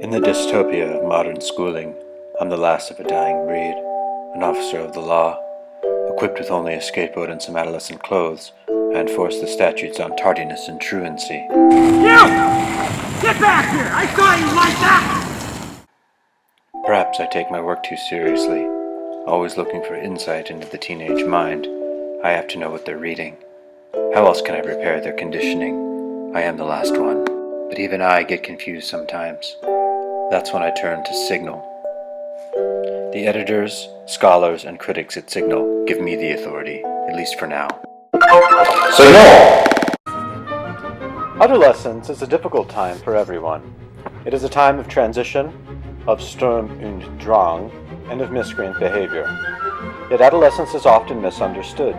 In the dystopia of modern schooling, I'm the last of a dying breed, an officer of the law. Equipped with only a skateboard and some adolescent clothes, I enforce the statutes on tardiness and truancy. You! Get back here! I saw you like that! Perhaps I take my work too seriously, always looking for insight into the teenage mind. I have to know what they're reading. How else can I repair their conditioning? I am the last one, but even I get confused sometimes. That's when I turn to Signal. The editors, scholars, and critics at Signal give me the authority, at least for now. Signal! Adolescence is a difficult time for everyone. It is a time of transition, of Sturm und Drang, and of miscreant behavior. Yet adolescence is often misunderstood.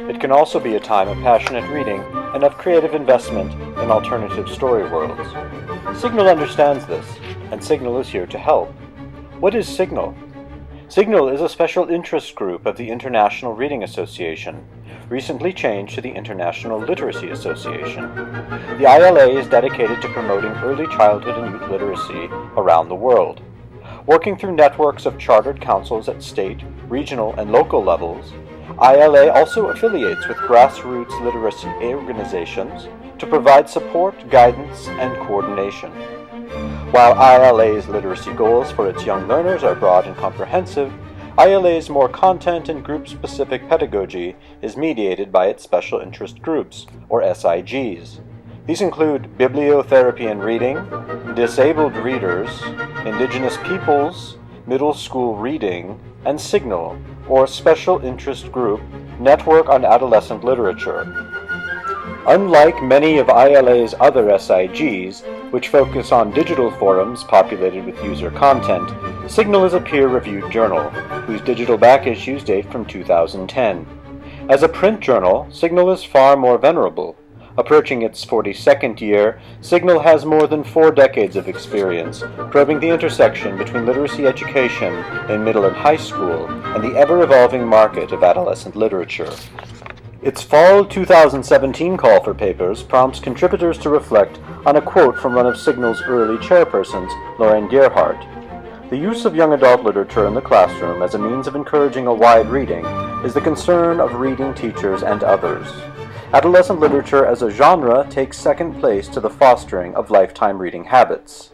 It can also be a time of passionate reading and of creative investment in alternative story worlds. Signal understands this, and Signal is here to help. What is Signal? Signal is a special interest group of the International Reading Association, recently changed to the International Literacy Association. The ILA is dedicated to promoting early childhood and youth literacy around the world. Working through networks of chartered councils at state, regional, and local levels, ILA also affiliates with grassroots literacy organizations to provide support, guidance, and coordination. While ILA's literacy goals for its young learners are broad and comprehensive, ILA's more content and group-specific pedagogy is mediated by its special interest groups, or SIGs. These include bibliotherapy and reading, disabled readers, indigenous peoples, middle school reading, and Signal, or Special Interest Group, Network on Adolescent Literature. Unlike many of ILA's other SIGs, which focus on digital forums populated with user content, Signal is a peer-reviewed journal, whose digital back issues date from 2010. As a print journal, Signal is far more venerable. Approaching its 42nd year, Signal has more than 4 decades of experience, probing the intersection between literacy education in middle and high school and the ever-evolving market of adolescent literature. Its fall 2017 call for papers prompts contributors to reflect on a quote from one of Signal's early chairpersons, Lauren Gerhardt. The use of young adult literature in the classroom as a means of encouraging a wide reading is the concern of reading teachers and others. Adolescent literature as a genre takes second place to the fostering of lifetime reading habits.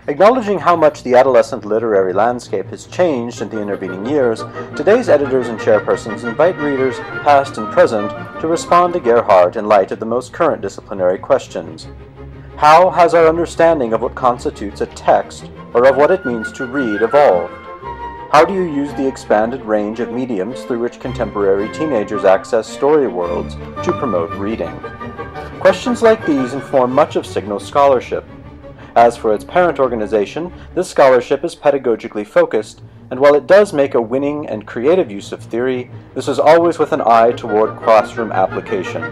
Acknowledging how much the adolescent literary landscape has changed in the intervening years, today's editors and chairpersons invite readers, past and present, to respond to Gerhardt in light of the most current disciplinary questions. How has our understanding of what constitutes a text, or of what it means to read, evolved? How do you use the expanded range of mediums through which contemporary teenagers access story worlds to promote reading? Questions like these inform much of Signal's scholarship. As for its parent organization, this scholarship is pedagogically focused, and while it does make a winning and creative use of theory, this is always with an eye toward classroom application.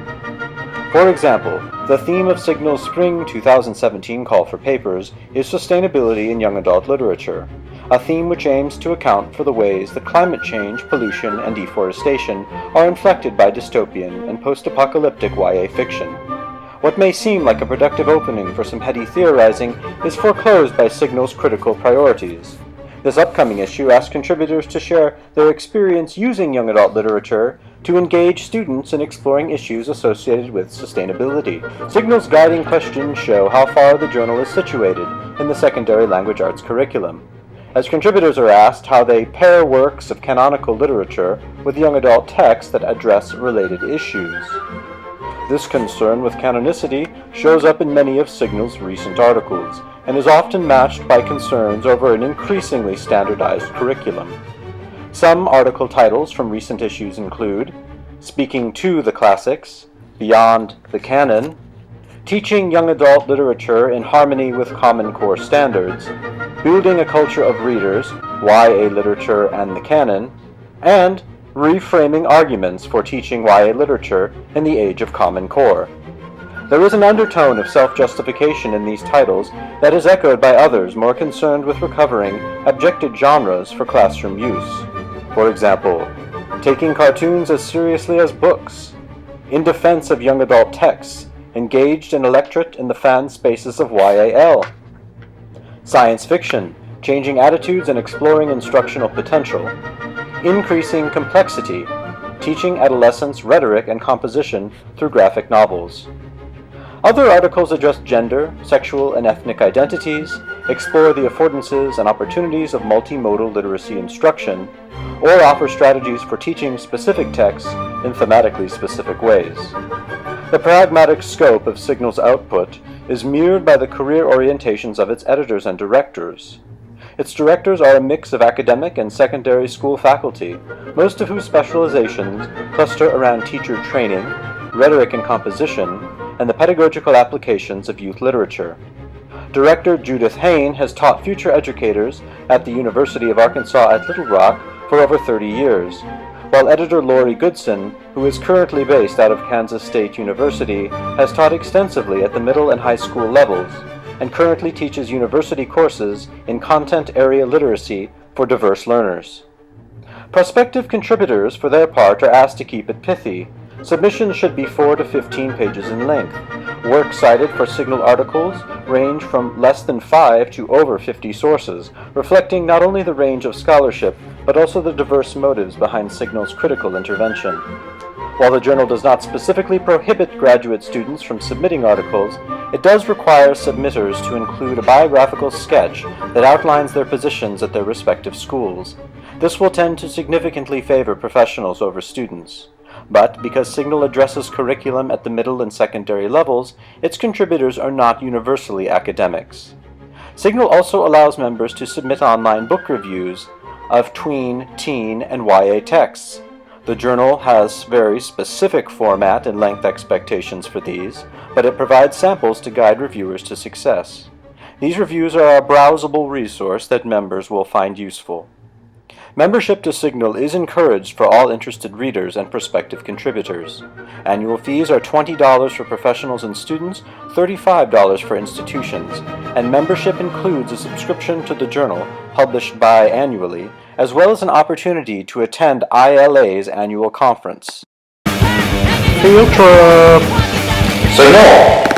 For example, the theme of Signal's Spring 2017 call for papers is sustainability in young adult literature, a theme which aims to account for the ways that climate change, pollution, and deforestation are inflected by dystopian and post-apocalyptic YA fiction. What may seem like a productive opening for some heady theorizing is foreclosed by Signal's critical priorities. This upcoming issue asks contributors to share their experience using young adult literature to engage students in exploring issues associated with sustainability. Signal's guiding questions show how far the journal is situated in the secondary language arts curriculum, as contributors are asked how they pair works of canonical literature with young adult texts that address related issues. This concern with canonicity shows up in many of Signal's recent articles, and is often matched by concerns over an increasingly standardized curriculum. Some article titles from recent issues include Speaking to the Classics, Beyond the Canon, teaching young adult literature in harmony with Common Core standards, building a culture of readers, YA literature and the canon, and reframing arguments for teaching YA literature in the age of Common Core. There is an undertone of self-justification in these titles that is echoed by others more concerned with recovering objected genres for classroom use. For example, taking cartoons as seriously as books, in defense of young adult texts, engaged an electorate in the fan spaces of YAL. Science fiction, changing attitudes and exploring instructional potential. Increasing complexity, teaching adolescents rhetoric and composition through graphic novels. Other articles address gender, sexual, and ethnic identities, explore the affordances and opportunities of multimodal literacy instruction, or offer strategies for teaching specific texts in thematically specific ways. The pragmatic scope of Signal's output is mirrored by the career orientations of its editors and directors. Its directors are a mix of academic and secondary school faculty, most of whose specializations cluster around teacher training, rhetoric and composition, and the pedagogical applications of youth literature. Director Judith Hain has taught future educators at the University of Arkansas at Little Rock for over 30 years, while editor Lori Goodson, who is currently based out of Kansas State University, has taught extensively at the middle and high school levels, and currently teaches university courses in content area literacy for diverse learners. Prospective contributors, for their part, are asked to keep it pithy. Submissions should be 4 to 15 pages in length. Works cited for Signal articles range from less than 5 to over 50 sources, reflecting not only the range of scholarship, but also the diverse motives behind Signal's critical intervention. While the journal does not specifically prohibit graduate students from submitting articles, it does require submitters to include a biographical sketch that outlines their positions at their respective schools. This will tend to significantly favor professionals over students. But because Signal addresses curriculum at the middle and secondary levels, its contributors are not universally academics. Signal also allows members to submit online book reviews of tween, teen, and YA texts. The journal has very specific format and length expectations for these, but it provides samples to guide reviewers to success. These reviews are a browsable resource that members will find useful. Membership to Signal is encouraged for all interested readers and prospective contributors. Annual fees are $20 for professionals and students, $35 for institutions, and membership includes a subscription to the journal, published biannually, as well as an opportunity to attend ILA's annual conference. Field trip! Signal!